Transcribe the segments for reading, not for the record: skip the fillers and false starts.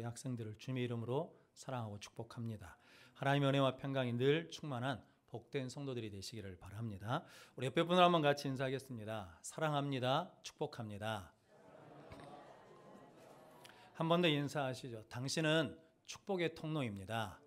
학생들을 주님의 이름으로 사랑하고 축복합니다. 하나님의 은혜와 평강이 늘 충만한 복된 성도들이 되시기를 바랍니다. 우리 옆에 분을 한번 같이 인사하겠습니다. 사랑합니다. 축복합니다. 한 번 더 인사하시죠. 당신은 축복의 통로입니다.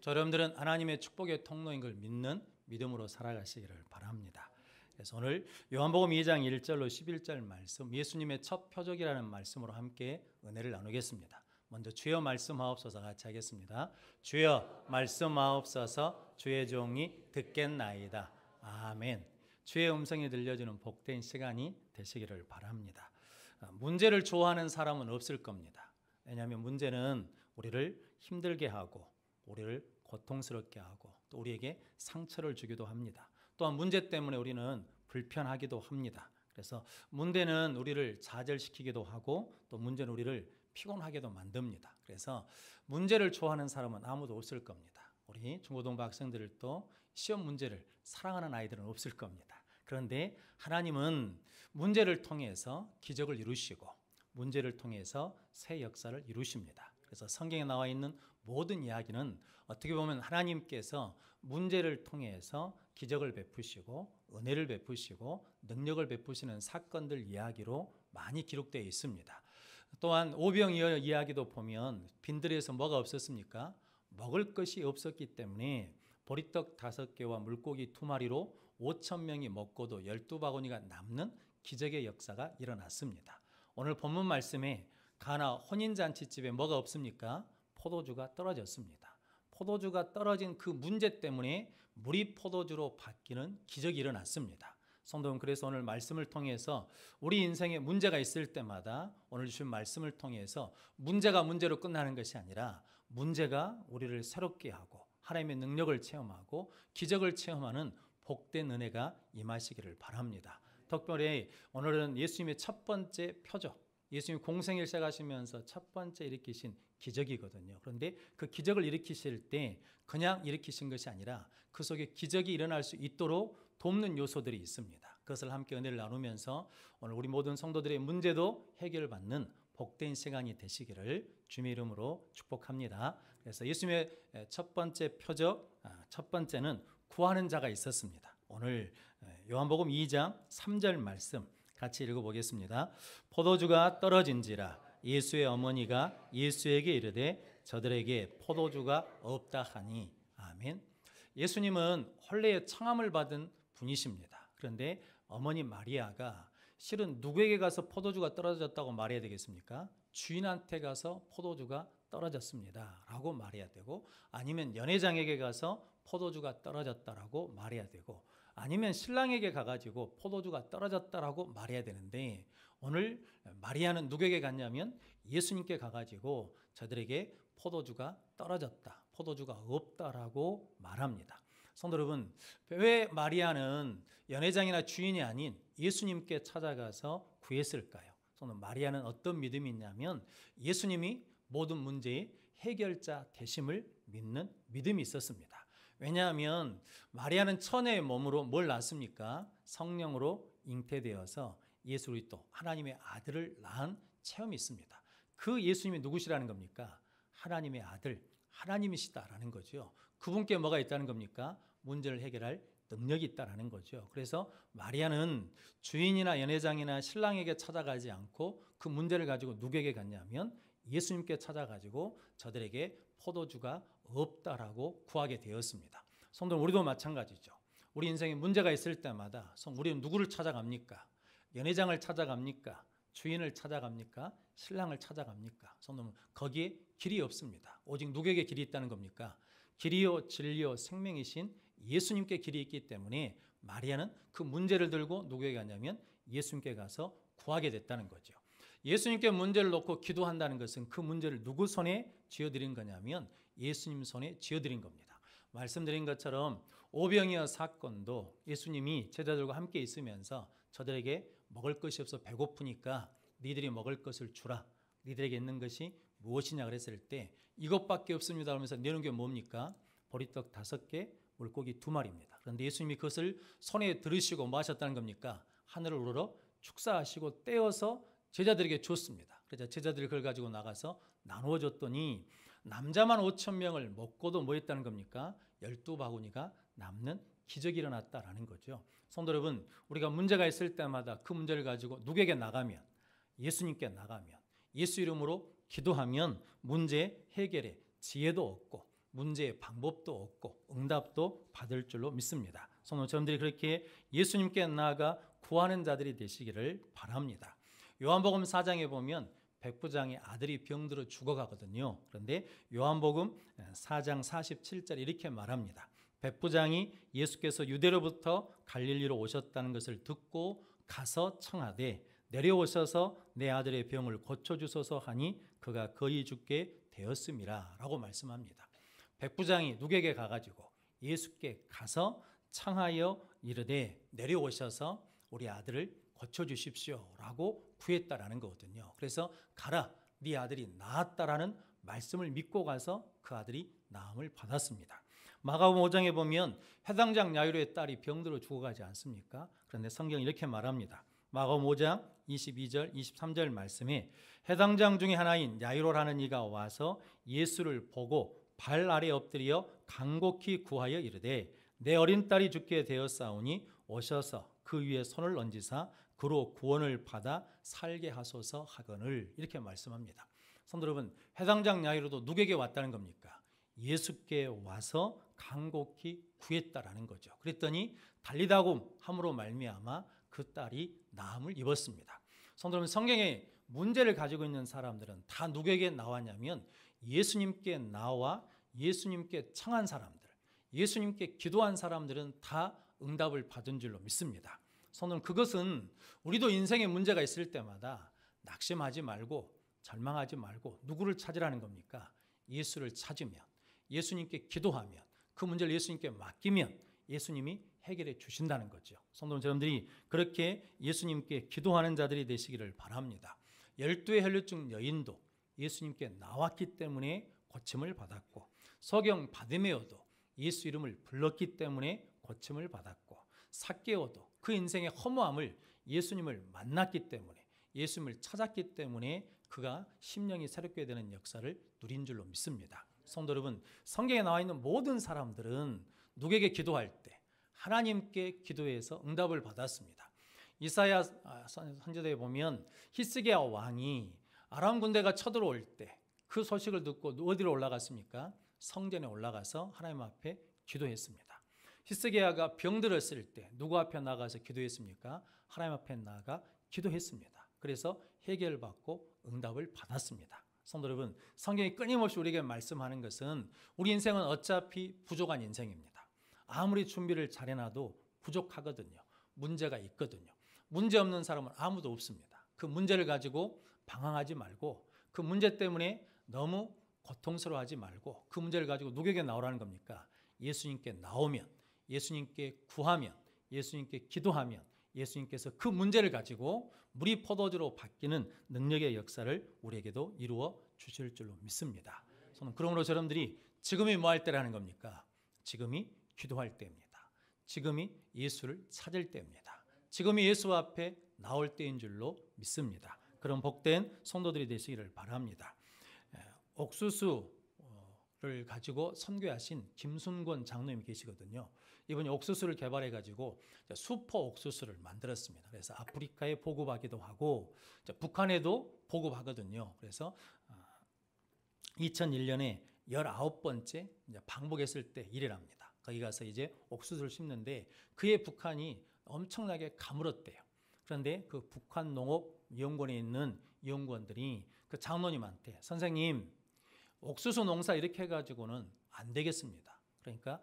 저 여러분들은 하나님의 축복의 통로인 걸 믿는 믿음으로 살아가시기를 바랍니다. 그래서 오늘 요한복음 2장 1절로 11절 말씀, 예수님의 첫 표적이라는 말씀으로 함께 은혜를 나누겠습니다. 먼저 주여 말씀하옵소서 같이 하겠습니다. 주여 말씀하옵소서, 주의 종이 듣겠나이다. 아멘. 주의 음성이 들려주는 복된 시간이 되시기를 바랍니다. 문제를 좋아하는 사람은 없을 겁니다. 왜냐하면 문제는 우리를 힘들게 하고 우리를 고통스럽게 하고 또 우리에게 상처를 주기도 합니다. 또한 문제 때문에 우리는 불편하기도 합니다. 그래서 문제는 우리를 좌절시키기도 하고 또 문제는 우리를 피곤하게도 만듭니다. 그래서 문제를 좋아하는 사람은 아무도 없을 겁니다. 우리 중고등부 학생들도 시험 문제를 사랑하는 아이들은 없을 겁니다. 그런데 하나님은 문제를 통해서 기적을 이루시고 문제를 통해서 새 역사를 이루십니다. 그래서 성경에 나와 있는 모든 이야기는 어떻게 보면 하나님께서 문제를 통해서 기적을 베푸시고 은혜를 베푸시고 능력을 베푸시는 사건들 이야기로 많이 기록되어 있습니다. 또한 오병이어 이야기도 보면 빈들에서 뭐가 없었습니까? 먹을 것이 없었기 때문에 보리떡 5개와 물고기 2마리로 5,000명이 먹고도 12바구니가 남는 기적의 역사가 일어났습니다. 오늘 본문 말씀에 가나 혼인잔치집에 뭐가 없습니까? 포도주가 떨어졌습니다. 포도주가 떨어진 그 문제 때문에 물이 포도주로 바뀌는 기적이 일어났습니다. 성도는 그래서 오늘 말씀을 통해서 우리 인생에 문제가 있을 때마다 오늘 주신 말씀을 통해서 문제가 문제로 끝나는 것이 아니라 문제가 우리를 새롭게 하고 하나님의 능력을 체험하고 기적을 체험하는 복된 은혜가 임하시기를 바랍니다. 특별히 오늘은 예수님의 첫 번째 표적, 예수님 공생일 시작하시면서 첫 번째 일으키신 기적이거든요. 그런데 그 기적을 일으키실 때 그냥 일으키신 것이 아니라 그 속에 기적이 일어날 수 있도록 돕는 요소들이 있습니다. 그것을 함께 은혜를 나누면서 오늘 우리 모든 성도들의 문제도 해결받는 복된 시간이 되시기를 주님의 이름으로 축복합니다. 그래서 예수님의 첫 번째 표적, 첫 번째는 구하는 자가 있었습니다. 오늘 요한복음 2장 3절 말씀 같이 읽어보겠습니다. 포도주가 떨어진지라 예수의 어머니가 예수에게 이르되 저들에게 포도주가 없다 하니. 아멘. 예수님은 혼례의 청함을 받은 분이십니다. 그런데 어머니 마리아가 실은 누구에게 가서 포도주가 떨어졌다고 말해야 되겠습니까? 주인한테 가서 포도주가 떨어졌습니다 라고 말해야 되고, 아니면 연회장에게 가서 포도주가 떨어졌다라고 말해야 되고, 아니면 신랑에게 가가지고 포도주가 떨어졌다라고 말해야 되는데, 오늘 마리아는 누구에게 갔냐면 예수님께 가가지고 저들에게 포도주가 떨어졌다, 포도주가 없다라고 말합니다. 성도 여러분, 왜 마리아는 연회장이나 주인이 아닌 예수님께 찾아가서 구했을까요? 성도, 마리아는 어떤 믿음이 있냐면 예수님이 모든 문제의 해결자 되심을 믿는 믿음이 있었습니다. 왜냐하면 마리아는 천의 몸으로 뭘 낳았습니까? 성령으로 잉태되어서 예수 그리스도 하나님의 아들을 낳은 체험이 있습니다. 그 예수님이 누구시라는 겁니까? 하나님의 아들, 하나님이시다라는 거죠. 그분께 뭐가 있다는 겁니까? 문제를 해결할 능력이 있다라는 거죠. 그래서 마리아는 주인이나 연회장이나 신랑에게 찾아가지 않고 그 문제를 가지고 누구에게 갔냐면 예수님께 찾아가지고 저들에게 포도주가 없다라고 구하게 되었습니다. 성도, 우리도 마찬가지죠. 우리 인생에 문제가 있을 때마다 우리는 누구를 찾아갑니까? 연회장을 찾아갑니까? 주인을 찾아갑니까? 신랑을 찾아갑니까? 성도는 거기에 길이 없습니다. 오직 누구에게 길이 있다는 겁니까? 길이요 진리요 생명이신 예수님께 길이 있기 때문에 마리아는 그 문제를 들고 누구에게 가냐면 예수님께 가서 구하게 됐다는 거죠. 예수님께 문제를 놓고 기도한다는 것은 그 문제를 누구 손에 쥐어드린 거냐면 예수님 손에 쥐어드린 겁니다. 말씀드린 것처럼 오병이어 사건도 예수님이 제자들과 함께 있으면서 저들에게 먹을 것이 없어 배고프니까 니들이 먹을 것을 주라, 니들에게 있는 것이 무엇이냐 그랬을 때 이것밖에 없습니다 하면서 내놓은 게 뭡니까? 보리떡 5개, 물고기 2마리입니다. 그런데 예수님이 그것을 손에 들으시고 뭐 하셨다는 겁니까? 하늘을 우러러 축사하시고 떼어서 제자들에게 줬습니다. 그래서 제자들이 그걸 가지고 나가서 나누어 줬더니 남자만 5,000명을 먹고도 뭐 했다는 겁니까? 12바구니가 남는 기적이 일어났다라는 거죠. 성도 여러분, 우리가 문제가 있을 때마다 그 문제를 가지고 누구에게 나가면, 예수님께 나가면, 예수 이름으로 기도하면 문제 해결에 지혜도 얻고 문제의 방법도 얻고 응답도 받을 줄로 믿습니다. 성도 여러분들이 그렇게 예수님께 나아가 구하는 자들이 되시기를 바랍니다. 요한복음 4장에 보면 백부장의 아들이 병들어 죽어가거든요. 그런데 요한복음 4장 47절 이렇게 말합니다. 백부장이 예수께서 유대로부터 갈릴리로 오셨다는 것을 듣고 가서 청하되 내려오셔서 내 아들의 병을 고쳐주소서 하니 그가 거의 죽게 되었음이라 라고 말씀합니다. 백부장이 누구에게 가가지고 예수께 가서 청하여 이르되 내려오셔서 우리 아들을 고쳐주십시오 라고 구했다라는 거거든요. 그래서 가라, 네 아들이 나았다라는 말씀을 믿고 가서 그 아들이 나음을 받았습니다. 마가복음 5장에 보면 회당장 야이로의 딸이 병들어 죽어가지 않습니까? 그런데 성경이 이렇게 말합니다. 마가복음 5장 22절 23절 말씀에 회당장 중에 하나인 야이로라는 이가 와서 예수를 보고 발 아래 엎드려 간곡히 구하여 이르되 내 어린 딸이 죽게 되었사오니 오셔서 그 위에 손을 얹으사 그로 구원을 받아 살게 하소서 하거늘 이렇게 말씀합니다. 성도 여러분, 회당장 야이로도 누구에게 왔다는 겁니까? 예수께 와서 간곡히 구했다라는 거죠. 그랬더니 달리다고 함으로 말미암아 그 딸이 나음을 입었습니다. 성도 여러분, 성경에 문제를 가지고 있는 사람들은 다 누구에게 나왔냐면 예수님께 나와 예수님께 청한 사람들, 예수님께 기도한 사람들은 다 응답을 받은 줄로 믿습니다. 성도 여러분, 그것은 우리도 인생에 문제가 있을 때마다 낙심하지 말고 절망하지 말고 누구를 찾으라는 겁니까? 예수를 찾으면, 예수님께 기도하면, 그 문제를 예수님께 맡기면 예수님이 해결해 주신다는 거죠. 성도 여러분들이 그렇게 예수님께 기도하는 자들이 되시기를 바랍니다. 12의 혈류증 여인도 예수님께 나왔기 때문에 고침을 받았고, 서경 바디메오도 예수 이름을 불렀기 때문에 고침을 받았고, 삭개오도 그 인생의 허무함을 예수님을 만났기 때문에, 예수님을 찾았기 때문에 그가 심령이 새롭게 되는 역사를 누린 줄로 믿습니다. 성도 여러분, 성경에 나와 있는 모든 사람들은 누구에게 기도할 때 하나님께 기도해서 응답을 받았습니다. 이사야 선지서에 보면 히스기야 왕이 아람 군대가 쳐들어올 때 그 소식을 듣고 어디로 올라갔습니까? 성전에 올라가서 하나님 앞에 기도했습니다. 히스기야가 병들었을 때 누구 앞에 나가서 기도했습니까? 하나님 앞에 나가 기도했습니다. 그래서 해결받고 응답을 받았습니다. 성도 여러분, 성경이 끊임없이 우리에게 말씀하는 것은 우리 인생은 어차피 부족한 인생입니다. 아무리 준비를 잘해놔도 부족하거든요. 문제가 있거든요. 문제 없는 사람은 아무도 없습니다. 그 문제를 가지고 방황하지 말고, 그 문제 때문에 너무 고통스러워하지 말고, 그 문제를 가지고 누구에게 나오라는 겁니까? 예수님께 나오면, 예수님께 구하면, 예수님께 기도하면 예수님께서 그 문제를 가지고 물이 포도주로 바뀌는 능력의 역사를 우리에게도 이루어 주실 줄로 믿습니다. 저는 그러므로 여러분들이 지금이 뭐 할 때라는 겁니까? 지금이 기도할 때입니다. 지금이 예수를 찾을 때입니다. 지금이 예수 앞에 나올 때인 줄로 믿습니다. 그런 복된 성도들이 되시기를 바랍니다. 옥수수를 가지고 선교하신 김순권 장로님이 계시거든요. 이분이 옥수수를 개발해 가지고 슈퍼 옥수수를 만들었습니다. 그래서 아프리카에 보급하기도 하고 북한에도 보급하거든요. 그래서 2001년에 19번째 방북했을 때 일이랍니다. 거기 가서 이제 옥수수를 심는데 그의 북한이 엄청나게 가물었대요. 그런데 그 북한 농업연구원에 있는 연구원들이 그 장로님한테 선생님, 옥수수 농사 이렇게 해가지고는 안 되겠습니다. 그러니까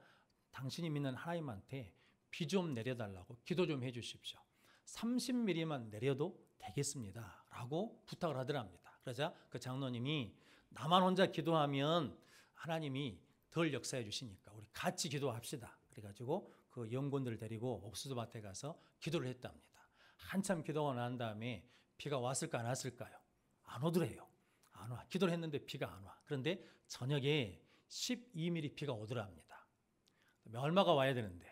당신이 믿는 하나님한테 비 좀 내려달라고 기도 좀 해주십시오. 30mm만 내려도 되겠습니다 라고 부탁을 하더랍니다. 그러자 그 장로님이 나만 혼자 기도하면 하나님이 덜 역사해 주시니까 우리 같이 기도합시다. 그래가지고 그 연구원들을 데리고 옥수수밭에 가서 기도를 했답니다. 한참 기도가 난 다음에 비가 왔을까 안 왔을까요? 안 오더래요. 안 와. 기도를 했는데 비가 안 와. 그런데 저녁에 12mm 비가 오더랍니다. 얼마가 와야 되는데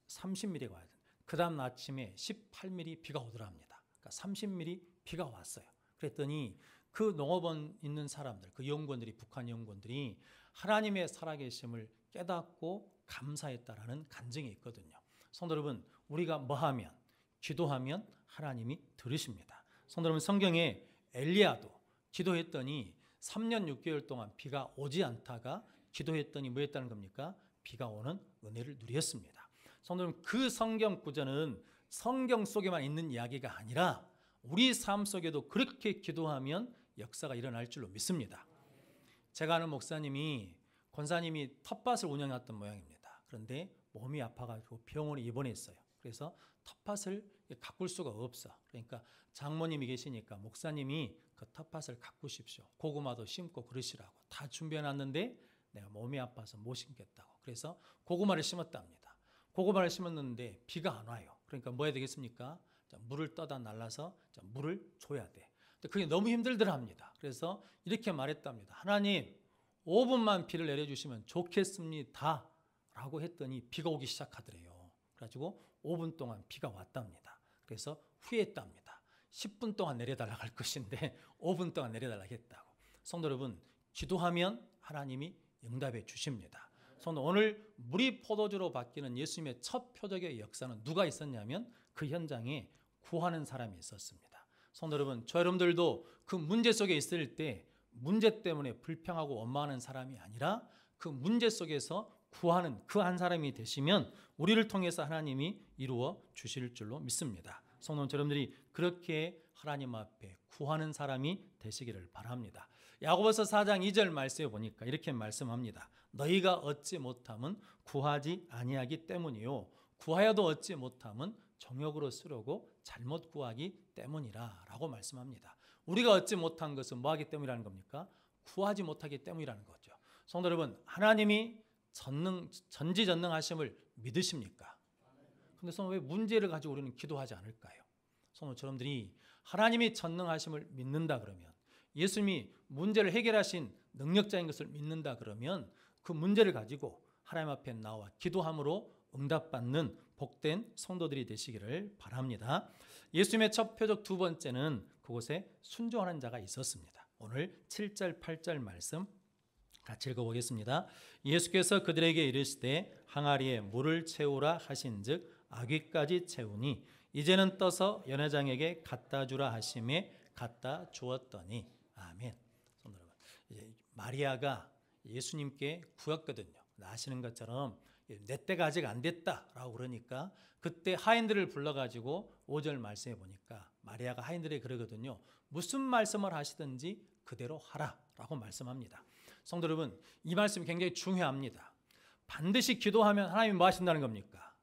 30mm가 와야 되는데 그 다음 아침에 18mm 비가 오더랍니다. 그러니까 30mm 비가 왔어요. 그랬더니 그 농업원 있는 사람들, 그 연구원들이, 북한 연구원들이 하나님의 살아계심을 깨닫고 감사했다라는 간증이 있거든요. 성도 여러분, 우리가 뭐하면, 기도하면 하나님이 들으십니다. 성도 여러분, 성경에 엘리야도 기도했더니 3년 6개월 동안 비가 오지 않다가 기도했더니 뭐 했다는 겁니까? 비가 오는 은혜를 누렸습니다. 성도 여러분, 그 성경 구절은 성경 속에만 있는 이야기가 아니라 우리 삶 속에도 그렇게 기도하면 역사가 일어날 줄로 믿습니다. 제가 아는 목사님이, 권사님이 텃밭을 운영했던 모양입니다. 그런데 몸이 아파가지고 병원에 입원했어요. 그래서 텃밭을 가꿀 수가 없어. 그러니까 장모님이 계시니까 목사님이 그 텃밭을 가꾸십시오. 고구마도 심고 그러시라고 다 준비해놨는데 내가 몸이 아파서 못 심겠다고. 그래서 고구마를 심었답니다. 고구마를 심었는데 비가 안 와요. 그러니까 뭐 해야 되겠습니까? 물을 떠다 날라서 물을 줘야 돼. 근데 그게 너무 힘들더라 합니다. 그래서 이렇게 말했답니다. 하나님, 5분만 비를 내려주시면 좋겠습니다 라고 했더니 비가 오기 시작하더래요. 그래가지고 5분 동안 비가 왔답니다. 그래서 후회했답니다. 10분 동안 내려달라고 할 것인데 5분 동안 내려달라고 했다고. 성도 여러분, 기도하면 하나님이 응답해 주십니다. 성도, 오늘 물이 포도주로 바뀌는 예수님의 첫 표적의 역사는 누가 있었냐면 그 현장에 구하는 사람이 있었습니다. 성도 여러분, 저 여러분들도 그 문제 속에 있을 때 문제 때문에 불평하고 원망하는 사람이 아니라 그 문제 속에서 구하는 그 한 사람이 되시면 우리를 통해서 하나님이 이루어 주실 줄로 믿습니다. 성도 여러분들이 그렇게 하나님 앞에 구하는 사람이 되시기를 바랍니다. 야고보서 4장 2절 말씀에 보니까 이렇게 말씀합니다. 너희가 얻지 못함은 구하지 아니하기 때문이요 구하여도 얻지 못함은 정욕으로 쓰려고 잘못 구하기 때문이라 라고 말씀합니다. 우리가 얻지 못한 것은 뭐하기 때문이라는 겁니까? 구하지 못하기 때문이라는 거죠. 성도 여러분, 하나님이 전지전능하심을 믿으십니까? 근데 성도, 왜 문제를 가지고 우리는 기도하지 않을까요? 성도 여러분들이 하나님이 전능하심을 믿는다 그러면, 예수님이 문제를 해결하신 능력자인 것을 믿는다 그러면 그 문제를 가지고 하나님 앞에 나와 기도함으로 응답받는 복된 성도들이 되시기를 바랍니다. 예수님의 첫 표적 두 번째는 그곳에 순종하는 자가 있었습니다. 오늘 7절 8절 말씀 같이 읽어보겠습니다. 예수께서 그들에게 이르시되 항아리에 물을 채우라 하신즉 아귀까지 채우니 이제는 떠서 연회장에게 갖다 주라 하심에 갖다 주었더니. 아멘. 마리아가 예수님께 구했거든요. 아시는 것처럼 내 때가 아직 안 됐다라고 그러니까 그때 하인들을 불러가지고 5절 말씀해 보니까 마리아가 하인들에게 그러거든요. 무슨 말씀을 하시든지 그대로 하라라고 말씀합니다. 성도 여러분, 이 말씀이 굉장히 중요합니다. 반드시 기도하면 하나님이 뭐 하신다는 겁니까?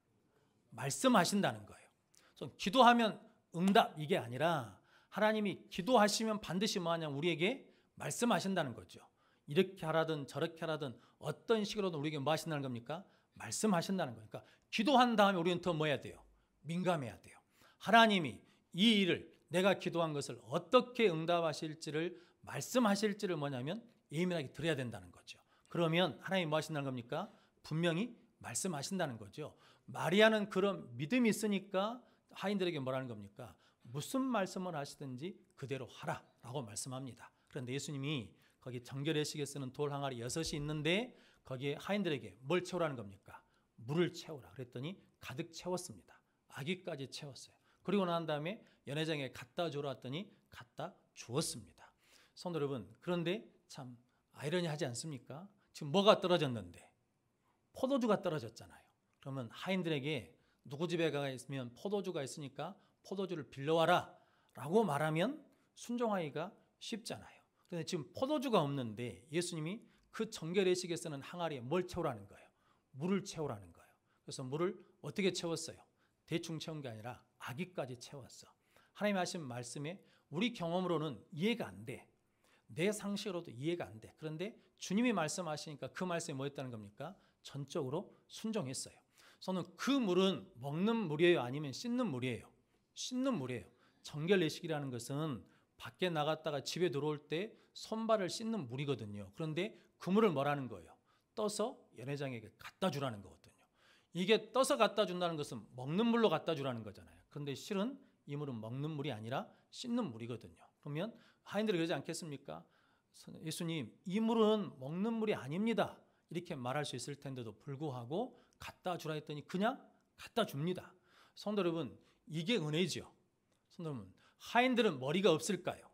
말씀하신다는 거예요. 그래서 기도하면 응답 이게 아니라 하나님이 기도하시면 반드시 뭐 하냐면 우리에게 말씀하신다는 거죠. 이렇게 하라든 저렇게 하라든 어떤 식으로든 우리에게 뭐 하신다는 겁니까? 말씀하신다는 거니까 기도한 다음에 우리는 더 뭐 해야 돼요? 민감해야 돼요. 하나님이 이 일을 내가 기도한 것을 어떻게 응답하실지를 말씀하실지를 뭐냐면 예민하게 들어야 된다는 거죠. 그러면 하나님이 뭐 하신다는 겁니까? 분명히 말씀하신다는 거죠. 마리아는 그런 믿음이 있으니까 하인들에게 뭐라는 겁니까? 무슨 말씀을 하시든지 그대로 하라라고 말씀합니다. 그런데 예수님이 거기 정결례식에 쓰는 돌 항아리 6이 있는데 거기에 하인들에게 뭘 채우라는 겁니까? 물을 채우라 그랬더니 가득 채웠습니다. 아귀까지 채웠어요. 그리고 난 다음에 연회장에 갖다 주라 했더니 갖다 주었습니다. 성도 여러분, 그런데 참 아이러니하지 않습니까? 지금 뭐가 떨어졌는데? 포도주가 떨어졌잖아요. 그러면 하인들에게 누구 집에 가 있으면 포도주가 있으니까 포도주를 빌려와라 라고 말하면 순종하기가 쉽잖아요. 그런데 지금 포도주가 없는데 예수님이 그 정결례식에 쓰는 항아리에 뭘 채우라는 거예요? 물을 채우라는 거예요. 그래서 물을 어떻게 채웠어요? 대충 채운 게 아니라 아귀까지 채웠어. 하나님이 하신 말씀에 우리 경험으로는 이해가 안 돼. 내 상식으로도 이해가 안 돼. 그런데 주님이 말씀하시니까 그 말씀이 뭐였다는 겁니까? 전적으로 순종했어요. 저는 그 물은 먹는 물이에요? 아니면 씻는 물이에요? 씻는 물이에요. 정결례식이라는 것은 밖에 나갔다가 집에 들어올 때 손발을 씻는 물이거든요. 그런데 그 물을 뭐라는 거예요? 떠서 연회장에게 갖다 주라는 거거든요. 이게 떠서 갖다 준다는 것은 먹는 물로 갖다 주라는 거잖아요. 그런데 실은 이 물은 먹는 물이 아니라 씻는 물이거든요. 그러면 하인들이 그러지 않겠습니까? 예수님, 이 물은 먹는 물이 아닙니다. 이렇게 말할 수 있을 텐데도 불구하고 갖다 주라 했더니 그냥 갖다 줍니다. 성도 여러분, 이게 은혜죠. 성도 여러분, 하인들은 머리가 없을까요?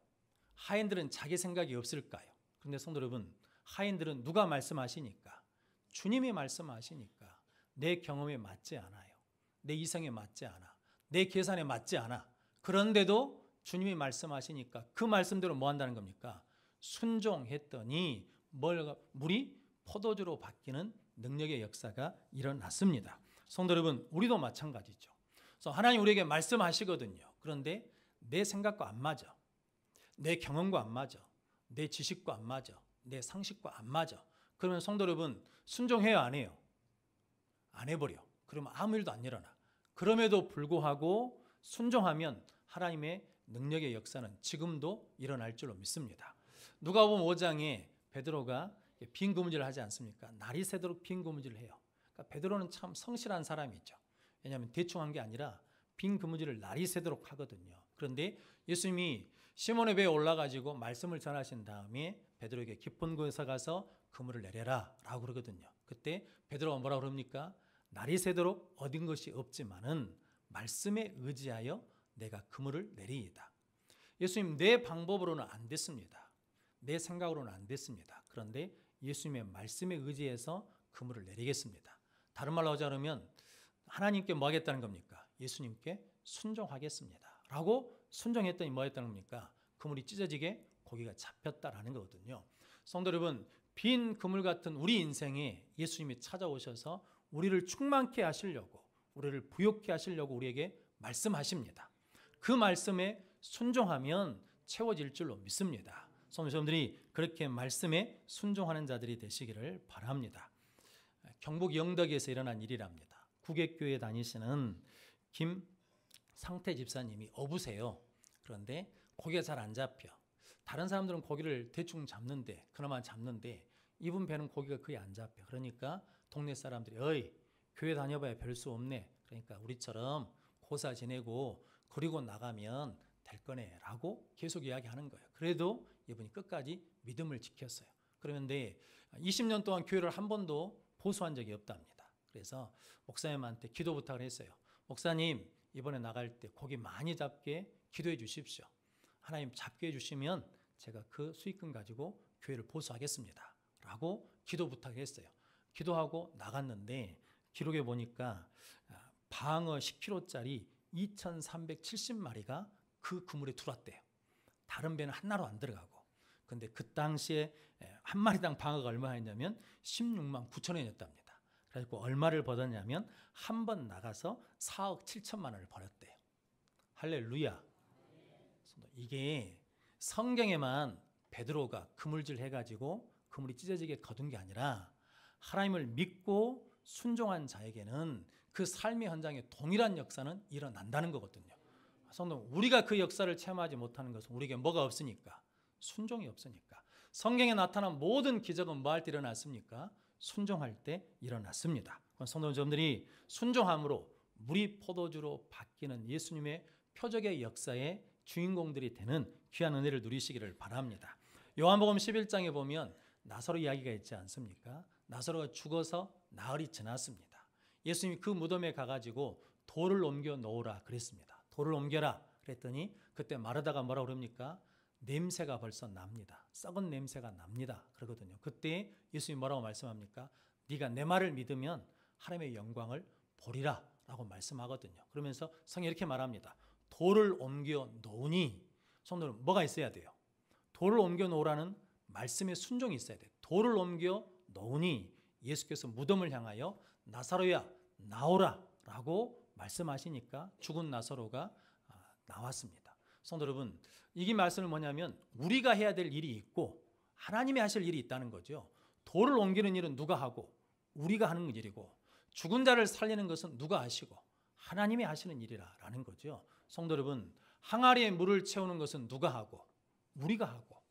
하인들은 자기 생각이 없을까요? 그런데 성도 여러분, 하인들은 누가 말씀하시니까? 주님이 말씀하시니까 내 경험에 맞지 않아요. 내 이성에 맞지 않아. 내 계산에 맞지 않아. 그런데도 주님이 말씀하시니까 그 말씀대로 뭐 한다는 겁니까? 순종했더니 물이 포도주로 바뀌는 능력의 역사가 일어났습니다. 성도 여러분, 우리도 마찬가지죠. 그래서 하나님 우리에게 말씀하시거든요. 그런데 내 생각과 안 맞아. 내 경험과 안 맞아. 내 지식과 안 맞아. 내 상식과 안 맞아. 그러면 성도 여러분, 순종해요, 안 해요? 안 해버려. 그러면 아무 일도 안 일어나. 그럼에도 불구하고 순종하면 하나님의 능력의 역사는 지금도 일어날 줄로 믿습니다. 누가복음 5장에 베드로가 빈 그물질을 하지 않습니까? 날이 새도록 빈 그물질을 해요. 그러니까 베드로는 참 성실한 사람이죠. 왜냐하면 대충 한 게 아니라 빈 그물질을 날이 새도록 하거든요. 그런데 예수님이 시몬의 배에 올라가지고 말씀을 전하신 다음에 베드로에게 깊은 곳에 가서 그물을 내려라 라고 그러거든요. 그때 베드로가 뭐라고 그럽니까? 날이 새도록 얻은 것이 없지만은 말씀에 의지하여 내가 그물을 내리이다. 예수님, 내 방법으로는 안 됐습니다. 내 생각으로는 안 됐습니다. 그런데 예수님의 말씀에 의지해서 그물을 내리겠습니다. 다른 말로 하자면 하나님께 뭐 하겠다는 겁니까? 예수님께 순종하겠습니다 라고 순종했더니 뭐 했다는 겁니까? 그물이 찢어지게 고기가 잡혔다라는 거거든요. 성도 여러분, 빈 그물 같은 우리 인생에 예수님이 찾아오셔서 우리를 충만케 하시려고, 우리를 부욕케 하시려고 우리에게 말씀하십니다. 그 말씀에 순종하면 채워질 줄로 믿습니다. 성도 여러분들이 그렇게 말씀에 순종하는 자들이 되시기를 바랍니다. 경북 영덕에서 일어난 일이랍니다. 구객교회 다니시는 김상태 집사님이 어부세요. 그런데 고기가 잘 안 잡혀. 다른 사람들은 고기를 대충 잡는데, 그나마 잡는데 이분 배는 고기가 거의 안 잡혀. 그러니까 동네 사람들이 어이, 교회 다녀봐야 별 수 없네. 그러니까 우리처럼 고사 지내고 그리고 나가면 될 거네 라고 계속 이야기하는 거예요. 그래도 이분이 끝까지 믿음을 지켰어요. 그런데 20년 동안 교회를 한 번도 보수한 적이 없답니다. 그래서 목사님한테 기도 부탁을 했어요. 목사님, 이번에 나갈 때 고기 많이 잡게 기도해 주십시오. 하나님 잡게 해주시면 제가 그 수익금 가지고 교회를 보수하겠습니다 라고 기도 부탁했어요. 기도하고 나갔는데 기록에 보니까 방어 10kg짜리 2,370마리가 그 그물에 들어왔대요. 다른 배는 하나로 안 들어가고. 근데 그 당시에 한 마리당 방어가 얼마였냐면 16만 9천 원이었답니다. 그래서 얼마를 벌었냐면 한 번 나가서 4억 7천만 원을 벌었대요. 할렐루야. 이게 성경에만 베드로가 그물질 해가지고 그물이 찢어지게 거둔 게 아니라 하나님을 믿고 순종한 자에게는 그 삶의 현장에 동일한 역사는 일어난다는 거거든요. 성도, 우리가 그 역사를 체험하지 못하는 것은 우리에게 뭐가 없으니까? 순종이 없으니까. 성경에 나타난 모든 기적은 뭐 할 때 일어났습니까? 순종할 때 일어났습니다. 성도 여러분들이 순종함으로 물이 포도주로 바뀌는 예수님의 표적의 역사의 주인공들이 되는 귀한 은혜를 누리시기를 바랍니다. 요한복음 11장에 보면 나사로 이야기가 있지 않습니까? 나사로가 죽어서 나흘이 지났습니다. 예수님이 그 무덤에 가가지고 돌을 옮겨 놓으라 그랬습니다. 돌을 옮겨라 그랬더니 그때 마르다가 뭐라고 그럽니까? 냄새가 벌써 납니다. 썩은 냄새가 납니다. 그러거든요. 그때 예수님이 뭐라고 말씀합니까? 네가 내 말을 믿으면 하나님의 영광을 보리라 라고 말씀하거든요. 그러면서 성경이 이렇게 말합니다. 돌을 옮겨 놓으니, 성도는 뭐가 있어야 돼요? 돌을 옮겨 놓으라는 말씀의 순종이 있어야 돼요. 돌을 옮겨 놓으니 예수께서 무덤을 향하여 나사로야 나오라 라고 말씀하시니까 죽은 나사로가 나왔습니다. 성도 여러분, 이 말씀은 뭐냐면 우리가 해야 될 일이 있고 하나님이 하실 일이 있다는 거죠. 돌을 옮기는 일은 누가 하고 우리가 하는 일이고, 죽은 자를 살리는 것은 누가 하시고 하나님이 하시는 일이라는 거죠. 성도 여러분, 항아리에 물을 채우는 것은 누가 하고 우리가 하고,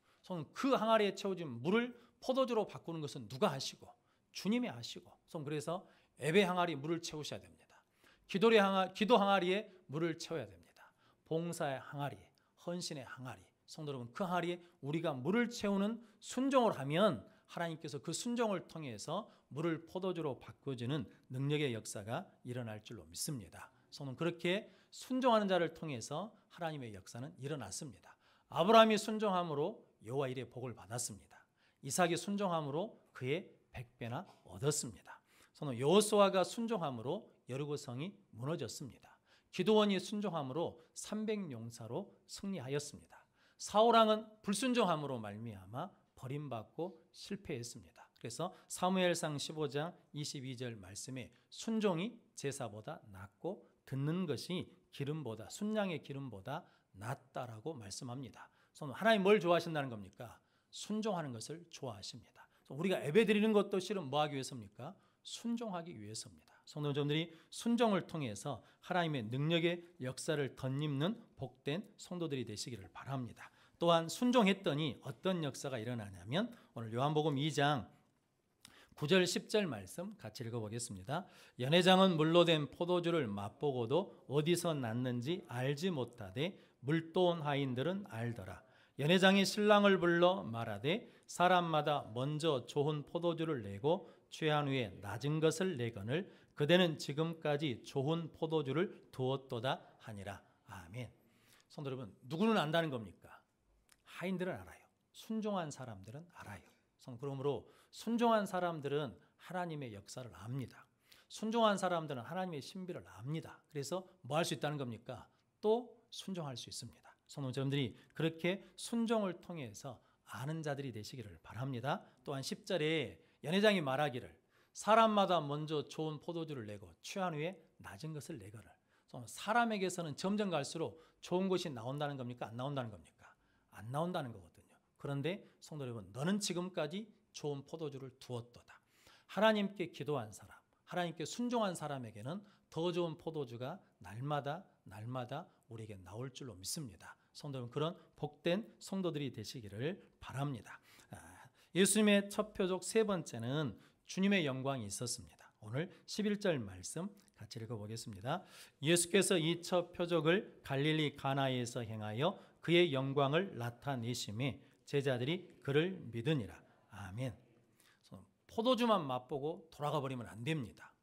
그 항아리에 채워진 물을 포도주로 바꾸는 것은 누가 하시고 주님이 하시고, 그래서 예배 항아리에 물을 채우셔야 됩니다. 기도 항아리에 물을 채워야 됩니다. 봉사의 항아리, 헌신의 항아리, 성도 여러분, 그 항아리에 우리가 물을 채우는 순종을 하면 하나님께서 그 순종을 통해서 물을 포도주로 바꿔주는 능력의 역사가 일어날 줄로 믿습니다. 성도는 그렇게 순종하는 자를 통해서 하나님의 역사는 일어났습니다. 아브라함이 순종함으로 여호와 일의 복을 받았습니다. 이삭이 순종함으로 그의 100배나 얻었습니다. 성도 여호수아가 순종함으로 여리고성이 무너졌습니다. 기드온이 순종함으로 300용사로 승리하였습니다. 사울왕은 불순종함으로 말미암아 버림받고 실패했습니다. 그래서 사무엘상 15장 22절 말씀에 순종이 제사보다 낫고 듣는 것이 기름보다 순양의 기름보다 낫다라고 말씀합니다. 하나님 뭘 좋아하신다는 겁니까? 순종하는 것을 좋아하십니다. 우리가 예배드리는 것도 실은 뭐 하기 위해서입니까? 순종하기 위해서입니다. 성도님들이 순종을 통해서 하나님의 능력의 역사를 덧입는 복된 성도들이 되시기를 바랍니다. 또한 순종했더니 어떤 역사가 일어나냐면 오늘 요한복음 2장 9절 10절 말씀 같이 읽어보겠습니다. 연회장은 물로 된 포도주를 맛보고도 어디서 났는지 알지 못하되 물도온 하인들은 알더라. 연회장이 신랑을 불러 말하되 사람마다 먼저 좋은 포도주를 내고 취한 후에 낮은 것을 내거늘 그대는 지금까지 좋은 포도주를 두었도다 하니라. 아멘. 성도 여러분, 누구는 안다는 겁니까? 하인들은 알아요. 순종한 사람들은 알아요. 그러므로 순종한 사람들은 하나님의 역사를 압니다. 순종한 사람들은 하나님의 신비를 압니다. 그래서 뭐 할 수 있다는 겁니까? 또 순종할 수 있습니다. 성도님들이 그렇게 순종을 통해서 아는 자들이 되시기를 바랍니다. 또한 10절에 연회장이 말하기를 사람마다 먼저 좋은 포도주를 내고 취한 후에 낮은 것을 내거늘. 사람에게서는 점점 갈수록 좋은 것이 나온다는 겁니까? 안 나온다는 겁니까? 안 나온다는 거거든요. 그런데 성도 여러분, 너는 지금까지 좋은 포도주를 두었도다. 하나님께 기도한 사람, 하나님께 순종한 사람에게는 더 좋은 포도주가 날마다 우리에게 나올 줄로 믿습니다. 성도 여러분, 그런 복된 성도들이 되시기를 바랍니다. 예수님의 첫 표적 세 번째는 주님의 영광이 있었습니다. 오늘 11절 말씀 같이 읽어보겠습니다. 예수께서 이 첫 표적을 갈릴리 가나에서 행하여 그의 영광을 나타내심에 제자들이 그를 믿으니라. 아멘. 포도주만 맛보고 돌아가 버리면 안 됩니다.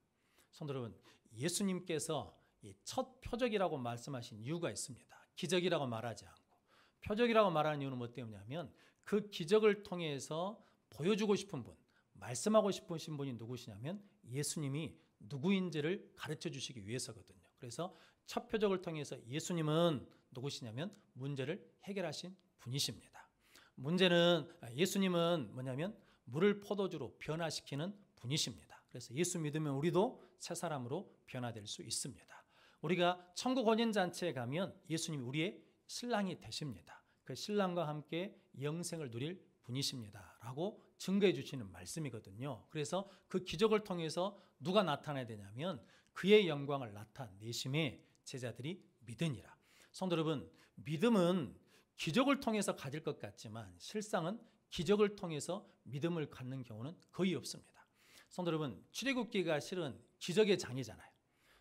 성도 여러분, 예수님께서 이 첫 표적이라고 말씀하신 이유가 있습니다. 기적이라고 말하지 않고 표적이라고 말하는 이유는 뭐 때문이냐면 그 기적을 통해서 보여주고 싶은 분, 말씀하고 싶으신 분이 누구시냐면 예수님이 누구인지를 가르쳐 주시기 위해서거든요. 그래서 첫 표적을 통해서 예수님은 누구시냐면 문제를 해결하신 분이십니다. 문제는 예수님은 뭐냐면 물을 포도주로 변화시키는 분이십니다. 그래서 예수 믿으면 우리도 새 사람으로 변화될 수 있습니다. 우리가 천국 혼인잔치에 가면 예수님이 우리의 신랑이 되십니다. 그 신랑과 함께 영생을 누릴 분이십니다 라고 증거해 주시는 말씀이거든요. 그래서 그 기적을 통해서 누가 나타나야 되냐면 그의 영광을 나타내심에 제자들이 믿으니라. 성도 여러분, 믿음은 기적을 통해서 가질 것 같지만 실상은 기적을 통해서 믿음을 갖는 경우는 거의 없습니다. 성도 여러분, 출애굽기가 실은 기적의 장이잖아요.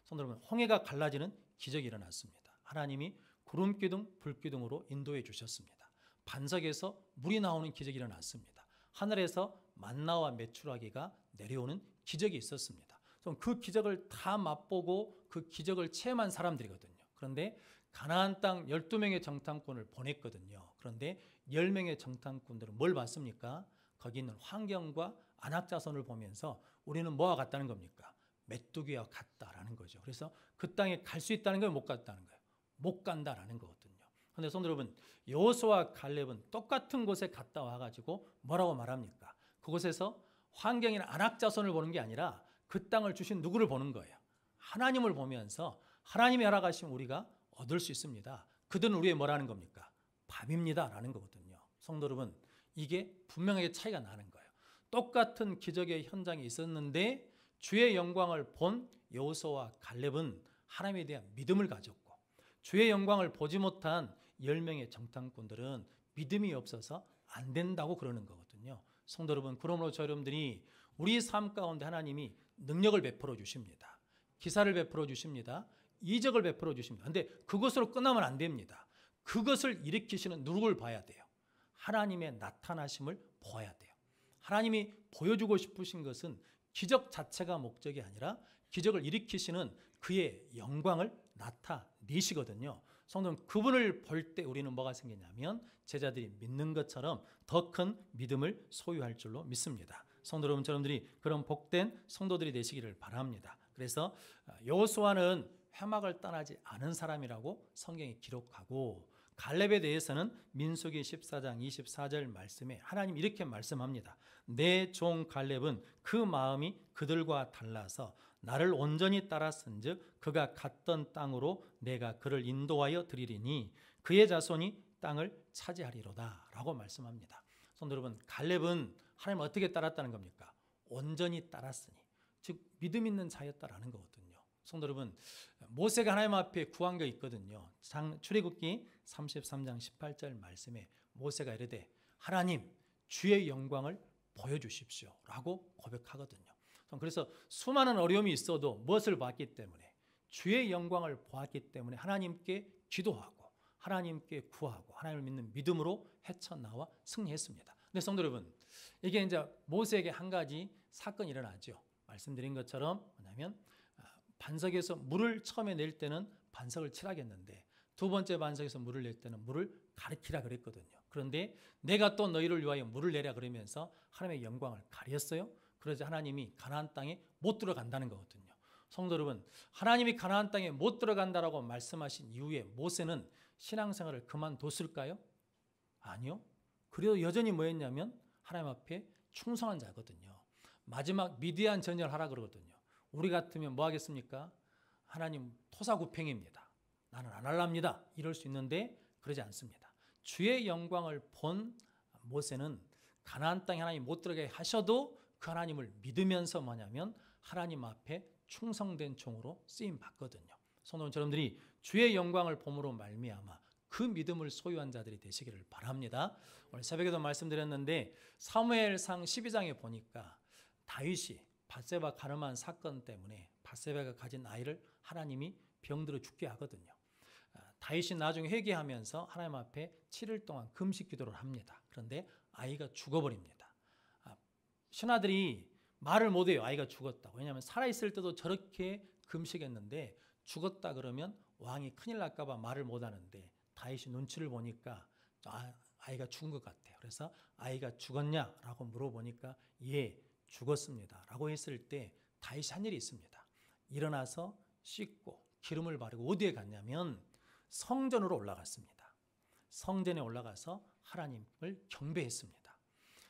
성도 여러분, 홍해가 갈라지는 기적이 일어났습니다. 하나님이 구름 기둥, 불 기둥으로 인도해 주셨습니다. 반석에서 물이 나오는 기적이 일어났습니다. 하늘에서 만나와 메추라기가 내려오는 기적이 있었습니다. 그 기적을 다 맛보고 그 기적을 체험한 사람들이거든요. 그런데 가나안 땅 12명의 정탐꾼을 보냈거든요. 그런데 10명의 정탐꾼들은 뭘 봤습니까? 거기 있는 환경과 안악자손을 보면서 우리는 뭐와 같다는 겁니까? 메뚜기와 같다라는 거죠. 그래서 그 땅에 갈 수 있다는 거예요? 못 갔다는 거예요? 못 간다라는 거거든요. 그런데 성도 여러분, 여호수아와 갈렙은 똑같은 곳에 갔다 와가지고 뭐라고 말합니까? 그곳에서 환경이나 안악자손을 보는 게 아니라 그 땅을 주신 누구를 보는 거예요? 하나님을 보면서 하나님이 허락하시면 우리가 얻을 수 있습니다. 그들은 우리의 뭐라는 겁니까? 밥입니다 라는 거거든요. 성도 여러분, 이게 분명하게 차이가 나는 거예요. 똑같은 기적의 현장에 있었는데 주의 영광을 본 여호수아와 갈렙은 하나님에 대한 믿음을 가졌고 주의 영광을 보지 못한 10명의 정탐꾼들은 믿음이 없어서 안 된다고 그러는 거거든요. 성도 여러분, 그러므로 저 여러분들이 우리 삶 가운데 하나님이 능력을 베풀어 주십니다. 기사를 베풀어 주십니다. 이적을 베풀어 주십니다. 그런데 그것으로 끝나면 안 됩니다. 그것을 일으키시는 누룩을 봐야 돼요. 하나님의 나타나심을 보아야 돼요. 하나님이 보여주고 싶으신 것은 기적 자체가 목적이 아니라 기적을 일으키시는 그의 영광을 나타내시거든요. 성도는 그분을 볼 때 우리는 뭐가 생기냐면 제자들이 믿는 것처럼 더 큰 믿음을 소유할 줄로 믿습니다. 성도 여러분, 여러분들이 그런 복된 성도들이 되시기를 바랍니다. 그래서 여호수아는 회막을 떠나지 않은 사람이라고 성경이 기록하고, 갈렙에 대해서는 민수기 14장 24절 말씀에 하나님 이렇게 말씀합니다. 내 종 갈렙은 그 마음이 그들과 달라서 나를 온전히 따랐은즉 그가 갔던 땅으로 내가 그를 인도하여 드리리니 그의 자손이 땅을 차지하리로다 라고 말씀합니다. 성도 여러분, 갈렙은 하나님을 어떻게 따랐다는 겁니까? 온전히 따랐으니, 즉 믿음 있는 자였다라는 거거든요. 성도 여러분, 모세가 하나님 앞에 구한 게 있거든요. 출애굽기 33장 18절 말씀에 모세가 이르되 하나님 주의 영광을 보여주십시오 라고 고백하거든요. 그래서 수많은 어려움이 있어도 무엇을 봤기 때문에? 주의 영광을 보았기 때문에 하나님께 기도하고 하나님께 구하고 하나님을 믿는 믿음으로 헤쳐나와 승리했습니다. 근데 성도 여러분, 이게 이제 모세에게 한 가지 사건이 일어나죠. 말씀드린 것처럼 뭐냐면 반석에서 물을 처음에 낼 때는 반석을 칠하겠는데 두 번째 반석에서 물을 낼 때는 물을 가리키라 그랬거든요. 그런데 내가 또 너희를 위하여 물을 내라 그러면서 하나님의 영광을 가렸어요. 그러자 하나님이 가나안 땅에 못 들어간다는 거거든요. 성도 여러분, 하나님이 가나안 땅에 못 들어간다라고 말씀하신 이후에 모세는 신앙생활을 그만뒀을까요? 아니요. 그래도 여전히 뭐 했냐면 하나님 앞에 충성한 자거든요. 마지막 미디안 전쟁을 하라 그러거든요. 우리 같으면 뭐 하겠습니까? 하나님 토사구팽입니다. 나는 안 할랍니다. 이럴 수 있는데 그러지 않습니다. 주의 영광을 본 모세는 가나안 땅에 하나님 못 들어가게 하셔도 그 하나님을 믿으면서 뭐냐면 하나님 앞에 충성된 종으로 쓰임 받거든요. 성도 여러분들이 주의 영광을 봄으로 말미암아 그 믿음을 소유한 자들이 되시기를 바랍니다. 오늘 새벽에도 말씀드렸는데 사무엘상 12장에 보니까 다윗이 밧세바 가늠한 사건 때문에 밧세바가 가진 아이를 하나님이 병들어 죽게 하거든요. 다윗이 나중에 회개하면서 하나님 앞에 7일 동안 금식 기도를 합니다. 그런데 아이가 죽어버립니다. 신하들이 말을 못해요. 아이가 죽었다고. 왜냐하면 살아있을 때도 저렇게 금식했는데 죽었다 그러면 왕이 큰일 날까 봐 말을 못하는데 다윗이 눈치를 보니까 아이가 죽은 것 같아요. 그래서 아이가 죽었냐라고 물어보니까 예, 죽었습니다 라고 했을 때 다윗이 한 일이 있습니다. 일어나서 씻고 기름을 바르고 어디에 갔냐면 성전으로 올라갔습니다. 성전에 올라가서 하나님을 경배했습니다.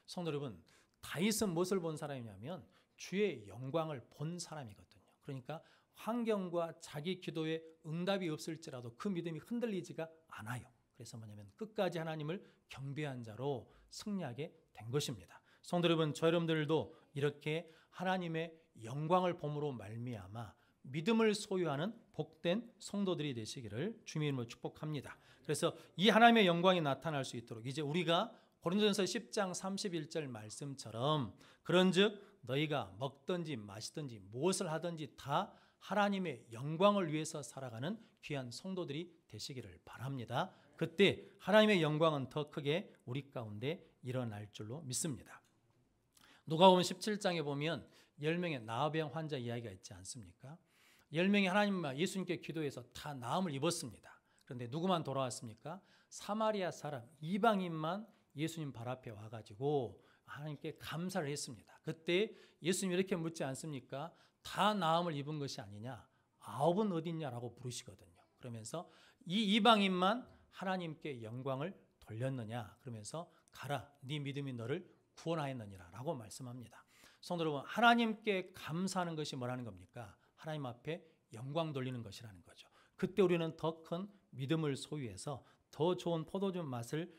성도 여러분, 다윗은 무엇을 본 사람이냐면 주의 영광을 본 사람이거든요. 그러니까 환경과 자기 기도에 응답이 없을지라도 그 믿음이 흔들리지가 않아요. 그래서 뭐냐면 끝까지 하나님을 경배한 자로 승리하게 된 것입니다. 성도 여러분, 저 여러분들도 이렇게 하나님의 영광을 봄으로 말미암아 믿음을 소유하는 복된 성도들이 되시기를 주님의 이름으로 축복합니다. 그래서 이 하나님의 영광이 나타날 수 있도록 이제 우리가 고린도전서 10장 31절 말씀처럼 그런즉 너희가 먹든지 마시든지 무엇을 하든지 다 하나님의 영광을 위해서 살아가는 귀한 성도들이 되시기를 바랍니다. 그때 하나님의 영광은 더 크게 우리 가운데 일어날 줄로 믿습니다. 누가복음 17장에 보면 10명의 나병 환자 이야기가 있지 않습니까? 10명이 하나님과 예수님께 기도해서 다 나음을 입었습니다. 그런데 누구만 돌아왔습니까? 사마리아 사람 이방인만 예수님 발 앞에 와가지고 하나님께 감사를 했습니다. 그때 예수님이 이렇게 묻지 않습니까? 다 나음을 입은 것이 아니냐? 9은 어디 있냐라고 부르시거든요. 그러면서 이 이방인만 하나님께 영광을 돌렸느냐? 그러면서 가라, 네 믿음이 너를 구원하였느니라 라고 말씀합니다. 성도 여러분, 하나님께 감사하는 것이 뭐라는 겁니까? 하나님 앞에 영광 돌리는 것이라는 거죠. 그때 우리는 더 큰 믿음을 소유해서 더 좋은 포도주 맛을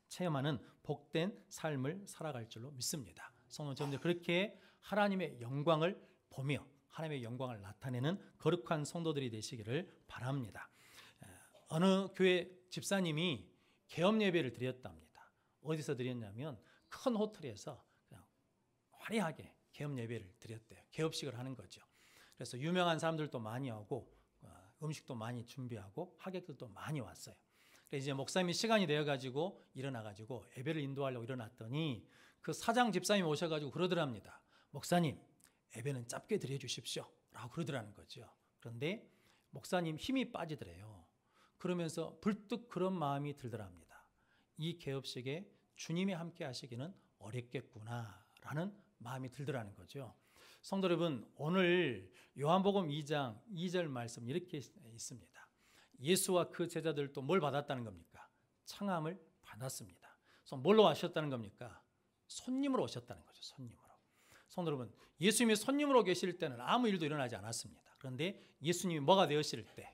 체험하는 복된 삶을 살아갈 줄로 믿습니다. 성도 여러분들, 그렇게 하나님의 영광을 보며 하나님의 영광을 나타내는 거룩한 성도들이 되시기를 바랍니다. 어느 교회 집사님이 개업 예배를 드렸답니다. 어디서 드렸냐면 큰 호텔에서 그냥 화려하게 개업 예배를 드렸대요. 개업식을 하는 거죠. 그래서 유명한 사람들도 많이 오고 음식도 많이 준비하고 하객들도 많이 왔어요. 그래서 이제 목사님이 시간이 되어가지고 일어나가지고 예배를 인도하려고 일어났더니 그 사장 집사님이 오셔가지고 그러더랍니다. 목사님, 예배는 짧게 드려주십시오 라고 그러더라는 거죠. 그런데 목사님 힘이 빠지더래요. 그러면서 불뚝 그런 마음이 들더랍니다. 이 개업식에 주님이 함께 하시기는 어렵겠구나라는 마음이 들더라는 거죠. 성도 여러분, 오늘 요한복음 2장 2절 말씀 이렇게 있습니다. 예수와 그 제자들도 뭘 받았다는 겁니까? 창함을 받았습니다. 그래서 뭘로 하셨다는 겁니까? 손님으로 오셨다는 거죠. 손님으로. 성도 여러분, 예수님이 손님으로 계실 때는 아무 일도 일어나지 않았습니다. 그런데 예수님이 뭐가 되었을 때,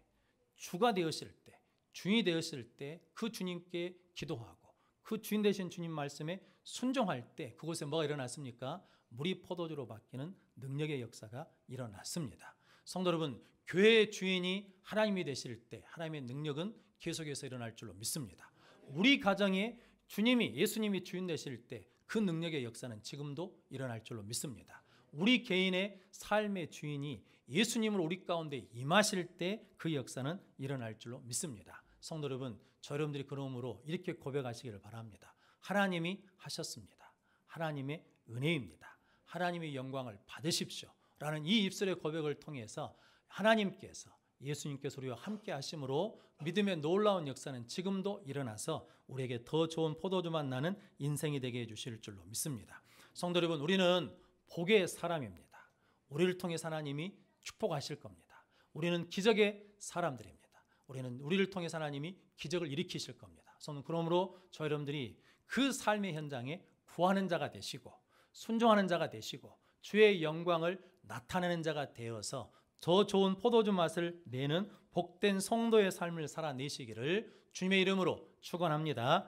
주가 되었을 때, 주인이 되었을 때 그 주님께 기도하고 그 주인 되신 주님 말씀에 순종할 때 그곳에 뭐가 일어났습니까? 물이 포도주로 바뀌는 능력의 역사가 일어났습니다. 성도 여러분, 교회의 주인이 하나님이 되실 때 하나님의 능력은 계속해서 일어날 줄로 믿습니다. 우리 가정에 주님이, 예수님이 주인 되실 때 그 능력의 역사는 지금도 일어날 줄로 믿습니다. 우리 개인의 삶의 주인이 예수님으로 우리 가운데 임하실 때 그 역사는 일어날 줄로 믿습니다. 성도 여러분, 저 여러분들이 그러므로 이렇게 고백하시기를 바랍니다. 하나님이 하셨습니다. 하나님의 은혜입니다. 하나님의 영광을 받으십시오 라는 이 입술의 고백을 통해서 하나님께서, 예수님께서 우리와 함께 하심으로 믿음의 놀라운 역사는 지금도 일어나서 우리에게 더 좋은 포도주만 나는 인생이 되게 해주실 줄로 믿습니다. 성도 여러분, 우리는 복의 사람입니다. 우리를 통해서 하나님이 축복하실 겁니다. 우리는 기적의 사람들입니다. 우리를 통해서 하나님이 기적을 일으키실 겁니다. 저는 그러므로 저 여러분들이 그 삶의 현장에 구하는 자가 되시고 순종하는 자가 되시고 주의 영광을 나타내는 자가 되어서 더 좋은 포도주 맛을 내는 복된 성도의 삶을 살아내시기를 주님의 이름으로 축원합니다.